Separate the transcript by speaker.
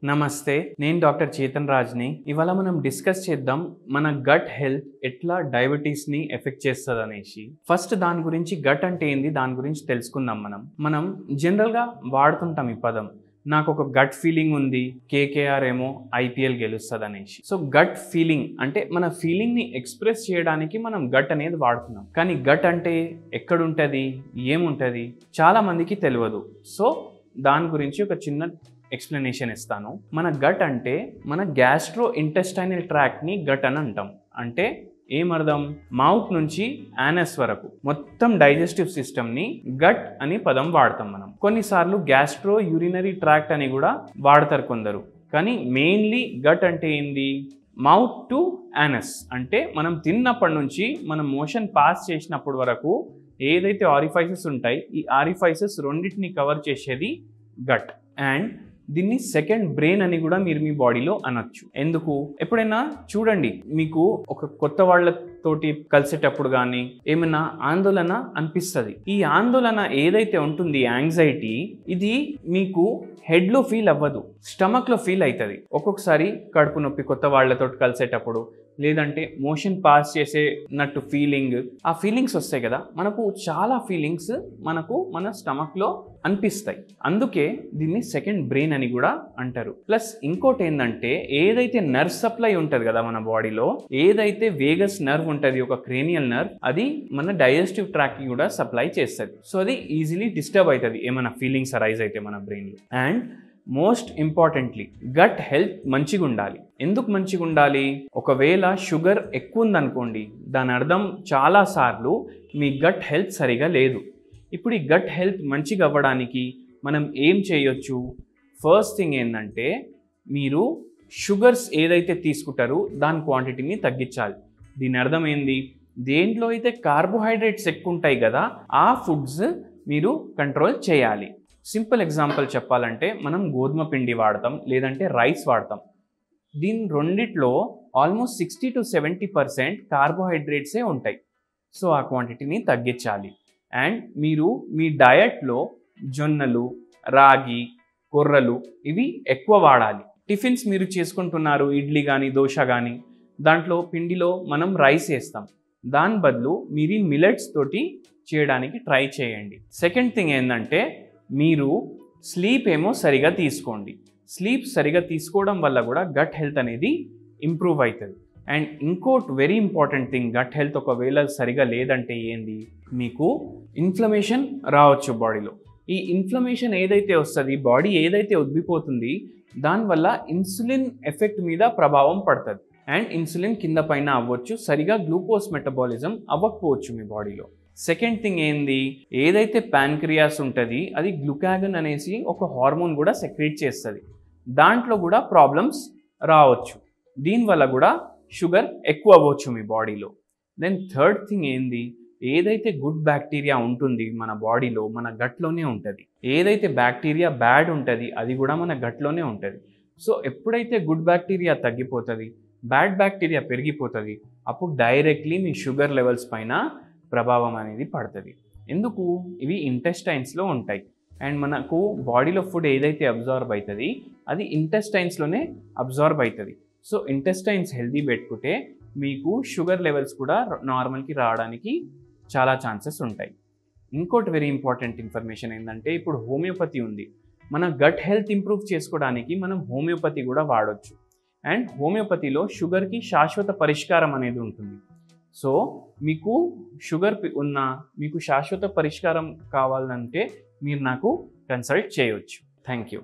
Speaker 1: నమస్తే, నేను డాక్టర్ చేతన్ రాజ్ని. ఇవాళ మనం డిస్కస్ చేద్దాం మన గట్ హెల్త్ ఎట్లా డయాబెటీస్ని ఎఫెక్ట్ చేస్తుంది అనేసి. ఫస్ట్ దాని గురించి గట్ అంటే ఏంది దాని గురించి తెలుసుకుందాం. మనం జనరల్గా వాడుతుంటాం ఈ పదం. నాకు ఒక గట్ ఫీలింగ్ ఉంది, కేకేఆర్ ఏమో ఐపీఎల్ గెలుస్తుంది అనేసి. సో గట్ ఫీలింగ్ అంటే మన ఫీలింగ్ని ఎక్స్ప్రెస్ చేయడానికి మనం గట్ అనేది వాడుతున్నాం. కానీ గట్ అంటే ఎక్కడుంటుంది, ఏముంటుంది చాలా మందికి తెలియదు. సో దాని గురించి ఒక చిన్న ఎక్స్ప్లెనేషన్ ఇస్తాను. మన గట్ అంటే మన గ్యాస్ట్రో ఇంటెస్టైనల్ ట్రాక్ట్ని గట్ అని అంటాం. అంటే ఏమర్థం, మౌత్ నుంచి యానస్ వరకు మొత్తం డైజెస్టివ్ సిస్టమ్ని గట్ అని పదం వాడతాం మనం. కొన్నిసార్లు గ్యాస్ట్రో యూరినరీ ట్రాక్ట్ అని కూడా వాడతారు కొందరు. కానీ మెయిన్లీ గట్ అంటే ఏంది, మౌత్ టు యానస్ అంటే మనం తిన్నప్పటి నుంచి మనం మోషన్ పాస్ చేసినప్పటి వరకు ఏదైతే ఆరిఫైసెస్ ఉంటాయి, ఈ ఆరిఫైసెస్ రెండింటిని కవర్ చేసేది గట్. అండ్ దీన్ని సెకండ్ బ్రెయిన్ అని కూడా మీరు మీ బాడీలో అనొచ్చు. ఎందుకు, ఎప్పుడైనా చూడండి, మీకు ఒక కొత్త వాళ్ళతోటి కలిసేటప్పుడు కానీ ఏమైనా ఆందోళన అనిపిస్తుంది. ఈ ఆందోళన ఏదైతే ఉంటుంది, యాంగ్జైటీ, ఇది మీకు హెడ్లో ఫీల్ అవ్వదు, స్టమక్లో ఫీల్ అవుతుంది. ఒక్కొక్కసారి కడుపు నొప్పి కొత్త వాళ్ళతో కలిసేటప్పుడు, లేదంటే మోషన్ పాస్ చేసేనట్టు ఫీలింగ్, ఆ ఫీలింగ్స్ వస్తాయి కదా. మనకు చాలా ఫీలింగ్స్ మనకు మన స్టమక్లో అనిపిస్తాయి. అందుకే దీన్ని సెకండ్ బ్రెయిన్ అని కూడా అంటారు. ప్లస్ ఇంకోటి ఏంటంటే, ఏదైతే నర్వ్ సప్లై ఉంటుంది కదా మన బాడీలో, ఏదైతే వేగస్ నర్వ్ ఉంటుంది, ఒక క్రేనియల్ నర్వ్, అది మన డైజెస్టివ్ ట్రాక్కి కూడా సప్లై చేస్తుంది. సో అది ఈజీలీ డిస్టర్బ్ అవుతుంది ఏమైనా ఫీలింగ్స్ అరైజ్ అయితే మన బ్రెయిన్లో. And most importantly gut health మంచిగా ఉండాలి. ఎందుకు మంచిగా ఉండాలి, ఒకవేళ షుగర్ ఎక్కువ ఉందనుకోండి, దాని అర్థం చాలాసార్లు మీ గట్ హెల్త్ సరిగా లేదు. ఇప్పుడు ఈ గట్ హెల్త్ మంచిగా అవ్వడానికి మనం ఏం చేయొచ్చు? ఫస్ట్ థింగ్ ఏంటంటే, మీరు షుగర్స్ ఏదైతే తీసుకుంటారో దాని క్వాంటిటీని తగ్గించాలి. దీని అర్థం ఏంది, దేంట్లో అయితే కార్బోహైడ్రేట్స్ ఎక్కువ ఉంటాయి కదా, ఆ ఫుడ్స్ మీరు కంట్రోల్ చేయాలి. సింపుల్ ఎగ్జాంపుల్ చెప్పాలంటే, మనం గోధుమ పిండి వాడతాం, లేదంటే రైస్ వాడతాం. దీని రెండిట్లో ఆల్మోస్ట్ 60 to 70% కార్బోహైడ్రేట్సే ఉంటాయి. సో ఆ క్వాంటిటీని తగ్గించాలి. అండ్ మీరు మీ డయట్లో జొన్నలు, రాగి, కొర్రలు ఇవి ఎక్కువ వాడాలి. టిఫిన్స్ మీరు చేసుకుంటున్నారు, ఇడ్లీ కానీ దోశ కానీ, దాంట్లో పిండిలో మనం రైస్ వేస్తాం. దాని బదులు మీరు మిల్లెట్స్ తోటి చేయడానికి ట్రై చేయండి. సెకండ్ థింగ్ ఏంటంటే, మీరు స్లీప్ ఏమో సరిగా తీసుకోండి. స్లీప్ సరిగా తీసుకోవడం వల్ల కూడా గట్ హెల్త్ అనేది ఇంప్రూవ్ అవుతుంది. అండ్ ఇంకోటి very important thing, gut health ఒకవేళ సరిగా లేదంటే ఏంది, మీకు ఇన్ఫ్లమేషన్ రావచ్చు బాడీలో. ఈ ఇన్ఫ్లమేషన్ ఏదైతే వస్తుంది, బాడీ ఏదైతే ఉబ్బిపోతుంది, దానివల్ల ఇన్సులిన్ ఎఫెక్ట్ మీద ప్రభావం పడుతుంది. అండ్ ఇన్సులిన్ కింద పైన అవ్వచ్చు, సరిగా గ్లూకోజ్ మెటబాలిజం అవ్వకపోవచ్చు మీ బాడీలో. సెకండ్ థింగ్ ఏంది, ఏదైతే ప్యాన్క్రియాస్ ఉంటుంది, అది గ్లూకాగన్ అనేసి ఒక హార్మోన్ కూడా సెక్రీట్ చేస్తుంది. దాంట్లో కూడా ప్రాబ్లమ్స్ రావచ్చు. దీనివల్ల కూడా షుగర్ ఎక్కువ అవ్వచ్చు మీ బాడీలో. దెన్ థర్డ్ థింగ్ ఏంది, ఏదైతే గుడ్ బ్యాక్టీరియా ఉంటుంది మన బాడీలో, మన గట్లోనే ఉంటుంది. ఏదైతే బ్యాక్టీరియా బ్యాడ్ ఉంటుంది, అది కూడా మన గట్లోనే ఉంటుంది. సో ఎప్పుడైతే గుడ్ బ్యాక్టీరియా తగ్గిపోతుంది, బ్యాడ్ బ్యాక్టీరియా పెరిగిపోతుంది, అప్పుడు డైరెక్ట్లీ మీ షుగర్ లెవెల్స్ పైన ప్రభావం అనేది పడుతుంది. ఎందుకు, ఇవి ఇంటెస్టైన్స్లో ఉంటాయి. అండ్ మనకు బాడీలో ఫుడ్ ఏదైతే అబ్జార్బ్ అవుతుంది, అది ఇంటెస్టైన్స్లోనే అబ్జార్బ్ అవుతుంది. సో ఇంటెస్టైన్స్ హెల్దీ పెట్టుకుంటే మీకు షుగర్ లెవెల్స్ కూడా నార్మల్కి రావడానికి చాలా ఛాన్సెస్ ఉంటాయి. ఇంకోటి వెరీ ఇంపార్టెంట్ ఇన్ఫర్మేషన్ ఏంటంటే, ఇప్పుడు హోమియోపతి ఉంది. మన గట్ హెల్త్ ఇంప్రూవ్ చేసుకోవడానికి మనం హోమియోపతి కూడా వాడవచ్చు. అండ్ హోమియోపతిలో షుగర్కి శాశ్వత పరిష్కారం అనేది ఉంటుంది. సో మీకు షుగర్ ఉన్నా, మీకు శాశ్వత పరిష్కారం కావాలంటే మీరు నాకు కన్సల్ట్ చేయవచ్చు. Thank you.